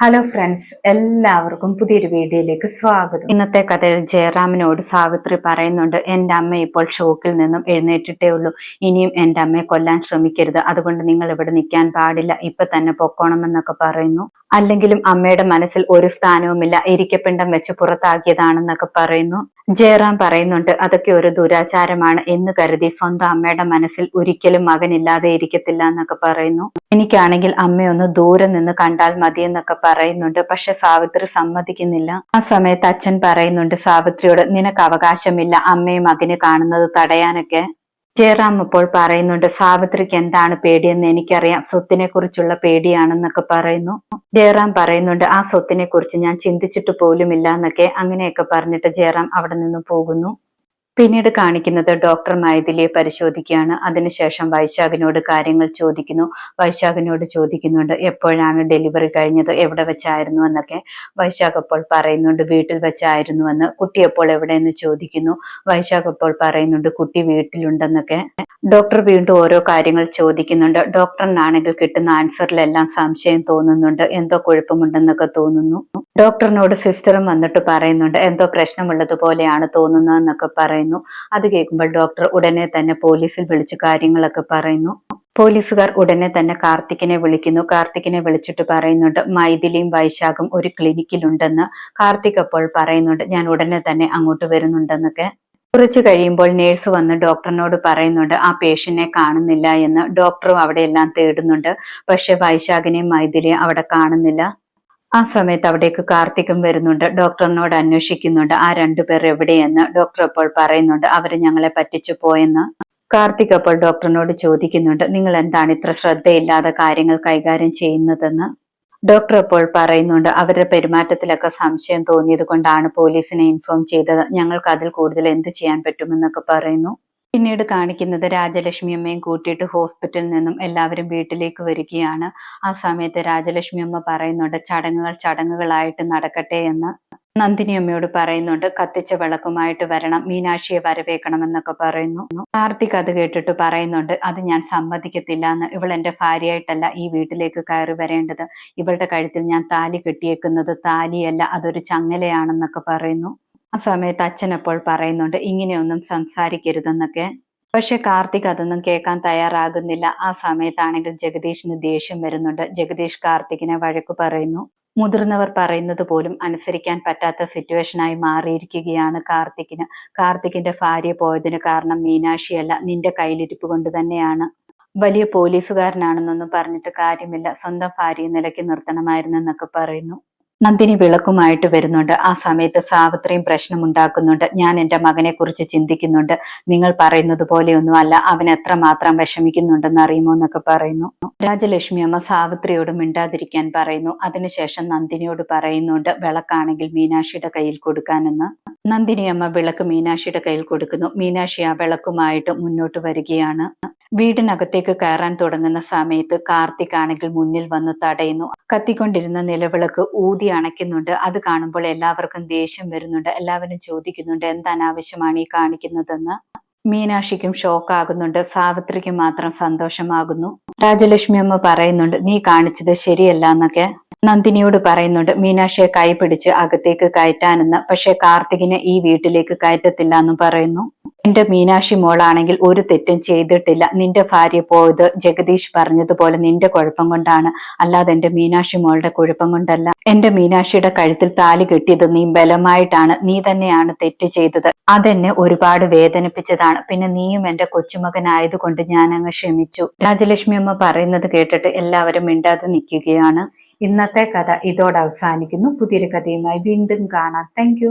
Hello friends, എല്ലാവർക്കും പുതിയൊരു വീഡിയോയിലേക്ക് സ്വാഗതം. ഇന്നത്തെ കഥയിൽ ജയറാമിനോട് സാവിത്രി പറയുന്നുണ്ട്, എൻ്റെ അമ്മ ഇപ്പോൾ ഷോക്കിൽ നിന്നും എഴുന്നേറ്റിട്ടേ ഉള്ളൂ. ഇനിയും എൻ്റെ അമ്മയെ കൊല്ലാൻ ശ്രമിക്കരുത്. അതുകൊണ്ട് നിങ്ങൾ ഇവിടെ നിൽക്കാൻ പാടില്ല, ഇപ്പൊ തന്നെ പൊക്കോണമെന്നൊക്കെ പറയുന്നു. അല്ലെങ്കിലും അമ്മയുടെ മനസ്സിൽ ഒരു സ്ഥാനവുമില്ല, ഇരിക്കപ്പിണ്ടം വെച്ച് പുറത്താക്കിയതാണെന്നൊക്കെ പറയുന്നു. ജയറാം പറയുന്നുണ്ട്, അതൊക്കെ ഒരു ദുരാചാരമാണ് എന്ന് കരുതി സ്വന്തം അമ്മയുടെ മനസ്സിൽ ഒരിക്കലും മകനില്ലാതെ ഇരിക്കത്തില്ല എന്നൊക്കെ പറയുന്നു. എനിക്കാണെങ്കിൽ അമ്മയൊന്ന് ദൂരെ നിന്ന് കണ്ടാൽ മതിയെന്നൊക്കെ പറയുന്നുണ്ട്. പക്ഷെ സാവിത്രി സമ്മതിക്കുന്നില്ല. ആ സമയത്ത് അച്ഛൻ പറയുന്നുണ്ട് സാവിത്രിയോട്, നിനക്ക് അവകാശമില്ല അമ്മയും മകന് കാണുന്നത് തടയാനൊക്കെ. ജയറാം അപ്പോൾ പറയുന്നുണ്ട്, സാവിത്രിക്ക് എന്താണ് പേടിയെന്ന് എനിക്കറിയാം, സ്വത്തിനെ കുറിച്ചുള്ള പേടിയാണെന്നൊക്കെ പറയുന്നു. ജയറാം പറയുന്നുണ്ട്, ആ സ്വത്തിനെ കുറിച്ച് ഞാൻ ചിന്തിച്ചിട്ട് പോലുമില്ല എന്നൊക്കെ. അങ്ങനെയൊക്കെ പറഞ്ഞിട്ട് ജയറാം അവിടെ നിന്ന് പോകുന്നു. പിന്നീട് കാണിക്കുന്നത് ഡോക്ടർ മൈഥിലിയെ പരിശോധിക്കുകയാണ്. അതിനുശേഷം വൈശാഖിനോട് കാര്യങ്ങൾ ചോദിക്കുന്നു. വൈശാഖിനോട് ചോദിക്കുന്നുണ്ട്, എപ്പോഴാണ് ഡെലിവറി കഴിഞ്ഞത്, എവിടെ വെച്ചായിരുന്നു എന്നൊക്കെ. വൈശാഖ് അപ്പോൾ പറയുന്നുണ്ട്, വീട്ടിൽ വെച്ചായിരുന്നുവെന്ന്. കുട്ടി എപ്പോൾ എവിടെയെന്ന് ചോദിക്കുന്നു. വൈശാഖ് അപ്പോൾ പറയുന്നുണ്ട്, കുട്ടി വീട്ടിലുണ്ടെന്നൊക്കെ. ഡോക്ടർ വീണ്ടും ഓരോ കാര്യങ്ങൾ ചോദിക്കുന്നുണ്ട്. ഡോക്ടറിനാണെങ്കിൽ കിട്ടുന്ന ആൻസറിലെല്ലാം സംശയം തോന്നുന്നുണ്ട്, എന്തോ കുഴപ്പമുണ്ടെന്നൊക്കെ തോന്നുന്നു. ഡോക്ടറിനോട് സിസ്റ്ററും വന്നിട്ട് പറയുന്നുണ്ട്, എന്തോ പ്രശ്നമുള്ളതുപോലെയാണ് തോന്നുന്നതെന്നൊക്കെ പറയുന്നു. അത് കേൾക്കുമ്പോൾ ഡോക്ടർ ഉടനെ തന്നെ പോലീസിൽ വിളിച്ച് കാര്യങ്ങളൊക്കെ പറയുന്നു. പോലീസുകാർ ഉടനെ തന്നെ കാർത്തിക്കിനെ വിളിക്കുന്നു. കാർത്തിക്കിനെ വിളിച്ചിട്ട് പറയുന്നുണ്ട്, മൈഥിലിയും വൈശാഖും ഒരു ക്ലിനിക്കിലുണ്ടെന്ന്. കാർത്തിക് അപ്പോൾ പറയുന്നുണ്ട്, ഞാൻ ഉടനെ തന്നെ അങ്ങോട്ട് വരുന്നുണ്ടെന്നൊക്കെ. കുറച്ചു കഴിയുമ്പോൾ നേഴ്സ് വന്ന് ഡോക്ടറിനോട് പറയുന്നുണ്ട്, ആ പേഷ്യന്റിനെ കാണുന്നില്ല എന്ന്. ഡോക്ടറും അവിടെ എല്ലാം തേടുന്നുണ്ട്, പക്ഷെ വൈശാഖിനെയും മൈഥിലിയും അവിടെ കാണുന്നില്ല. ആ സമയത്ത് അവിടേക്ക് കാർത്തികും വരുന്നുണ്ട്. ഡോക്ടറിനോട് അന്വേഷിക്കുന്നുണ്ട്, ആ രണ്ടുപേർ എവിടെയെന്ന്. ഡോക്ടർ അപ്പോൾ പറയുന്നുണ്ട്, അവര് ഞങ്ങളെ പറ്റിച്ചു പോയെന്ന്. കാർത്തിക് അപ്പോൾ ഡോക്ടറിനോട് ചോദിക്കുന്നുണ്ട്, നിങ്ങൾ എന്താണ് ഇത്ര ശ്രദ്ധയില്ലാതെ കാര്യങ്ങൾ കൈകാര്യം ചെയ്യുന്നതെന്ന്. ഡോക്ടർ അപ്പോൾ പറയുന്നുണ്ട്, അവരുടെ പെരുമാറ്റത്തിലൊക്കെ സംശയം തോന്നിയത് കൊണ്ടാണ് പോലീസിനെ ഇൻഫോം ചെയ്തത്. ഞങ്ങൾക്ക് അതിൽ കൂടുതൽ എന്ത് ചെയ്യാൻ പറ്റുമെന്നൊക്കെ പറയുന്നു. പിന്നീട് കാണിക്കുന്നത് രാജലക്ഷ്മി അമ്മയും കൂട്ടിയിട്ട് ഹോസ്പിറ്റലിൽ നിന്നും എല്ലാവരും വീട്ടിലേക്ക് വരികയാണ്. ആ സമയത്ത് രാജലക്ഷ്മി അമ്മ പറയുന്നുണ്ട്, ചടങ്ങുകൾ ചടങ്ങുകളായിട്ട് നടക്കട്ടെ എന്ന്. നന്ദിനി അമ്മയോട് പറയുന്നുണ്ട്, കത്തിച്ച വിളക്കുമായിട്ട് വരണം, മീനാക്ഷിയെ വരവേക്കണമെന്നൊക്കെ പറയുന്നു. കാർത്തിക് അത് കേട്ടിട്ട് പറയുന്നുണ്ട്, അത് ഞാൻ സമ്മതിക്കത്തില്ല എന്ന്. ഇവൾ എന്റെ ഭാര്യയായിട്ടല്ല ഈ വീട്ടിലേക്ക് കയറി വരേണ്ടത്. ഇവളുടെ കഴുത്തിൽ ഞാൻ താലി കെട്ടിയേക്കുന്നത് താലിയല്ല, അതൊരു ചങ്ങലയാണെന്നൊക്കെ പറയുന്നു. ആ സമയത്ത് അച്ഛൻ അപ്പോൾ പറയുന്നുണ്ട്, ഇങ്ങനെയൊന്നും സംസാരിക്കരുതെന്നൊക്കെ. പക്ഷെ കാർത്തിക് അതൊന്നും കേൾക്കാൻ തയ്യാറാകുന്നില്ല. ആ സമയത്താണെങ്കിൽ ജഗദീഷിന് ദേഷ്യം വരുന്നുണ്ട്. ജഗദീഷ് കാർത്തികിനെ വഴക്കു പറയുന്നു. മുതിർന്നവർ പറയുന്നത് പോലും അനുസരിക്കാൻ പറ്റാത്ത സിറ്റുവേഷനായി മാറിയിരിക്കുകയാണ് കാർത്തികിന്. കാർത്തികിന്റെ ഭാര്യ പോയതിന് കാരണം മീനാക്ഷിയല്ല, നിന്റെ കയ്യിലിരിപ്പ് കൊണ്ട് തന്നെയാണ്. വലിയ പോലീസുകാരനാണെന്നൊന്നും പറഞ്ഞിട്ട് കാര്യമില്ല, സ്വന്തം ഭാര്യയെ നിലയ്ക്ക് നിർത്തണമായിരുന്നെന്നൊക്കെ പറയുന്നു. നന്ദിനി വിളക്കുമായിട്ട് വരുന്നുണ്ട്. ആ സമയത്ത് സാവിത്രിയും പ്രശ്നമുണ്ടാക്കുന്നുണ്ട്. ഞാൻ എൻ്റെ മകനെ കുറിച്ച് ചിന്തിക്കുന്നുണ്ട്, നിങ്ങൾ പറയുന്നത് പോലെയൊന്നും അല്ല, അവൻ എത്രമാത്രം വിഷമിക്കുന്നുണ്ടെന്ന് അറിയുമോ എന്നൊക്കെ പറയുന്നു. രാജലക്ഷ്മി അമ്മ സാവിത്രിയോട് മിണ്ടാതിരിക്കാൻ പറയുന്നു. അതിനുശേഷം നന്ദിനിയോട് പറയുന്നുണ്ട്, വിളക്കാണെങ്കിൽ മീനാക്ഷിയുടെ കയ്യിൽ കൊടുക്കാനെന്ന്. നന്ദിനി അമ്മ വിളക്ക് മീനാക്ഷിയുടെ കയ്യിൽ കൊടുക്കുന്നു. മീനാക്ഷി ആ വിളക്കുമായിട്ട് മുന്നോട്ട് വരികയാണ്. വീടിനകത്തേക്ക് കയറാൻ തുടങ്ങുന്ന സമയത്ത് കാർത്തിക് ആണെങ്കിൽ മുന്നിൽ വന്ന് തടയുന്നു. കത്തിക്കൊണ്ടിരുന്ന നിലവിളക്ക് ഊതി അണയ്ക്കുന്നുണ്ട്. അത് കാണുമ്പോൾ എല്ലാവർക്കും ദേഷ്യം വരുന്നുണ്ട്. എല്ലാവരും ചോദിക്കുന്നുണ്ട്, എന്ത് അനാവശ്യമാണ് ഈ കാണിക്കുന്നതെന്ന്. മീനാക്ഷിക്കും ഷോക്കാകുന്നുണ്ട്. സാവിത്രിക്ക് മാത്രം സന്തോഷമാകുന്നു. രാജലക്ഷ്മി അമ്മ പറയുന്നുണ്ട്, നീ കാണിച്ചത് ശരിയല്ല എന്നൊക്കെ. നന്ദിനിയോട് പറയുന്നുണ്ട്, മീനാക്ഷിയെ കൈ പിടിച്ച് അകത്തേക്ക് കയറ്റാനെന്ന്. പക്ഷെ കാർത്തികിനെ ഈ വീട്ടിലേക്ക് കയറ്റത്തില്ല എന്ന് പറയുന്നു. എന്റെ മീനാക്ഷി മോളാണെങ്കിൽ ഒരു തെറ്റും ചെയ്തിട്ടില്ല. നിന്റെ ഭാര്യ പോയത് ജഗദീഷ് പറഞ്ഞതുപോലെ നിന്റെ കുഴപ്പം കൊണ്ടാണ്, അല്ലാതെ എന്റെ മീനാക്ഷി മോളുടെ കുഴപ്പം കൊണ്ടല്ല. എന്റെ മീനാക്ഷിയുടെ കഴുത്തിൽ താലി കെട്ടിയത് നീ ബലമായിട്ടാണ്. നീ തന്നെയാണ് തെറ്റ് ചെയ്തത്. അതെന്നെ ഒരുപാട് വേദനിപ്പിച്ചതാണ്. പിന്നെ നീയും എന്റെ കൊച്ചുമകനായതുകൊണ്ട് ഞാൻ അങ്ങ് ക്ഷമിച്ചു. രാജലക്ഷ്മി അമ്മ പറയുന്നത് കേട്ടിട്ട് എല്ലാവരും മിണ്ടാതെ നിൽക്കുകയാണ്. ഇന്നത്തെ കഥ ഇതോടെ അവസാനിക്കുന്നു. പുതിയൊരു കഥയുമായി വീണ്ടും കാണാം. താങ്ക്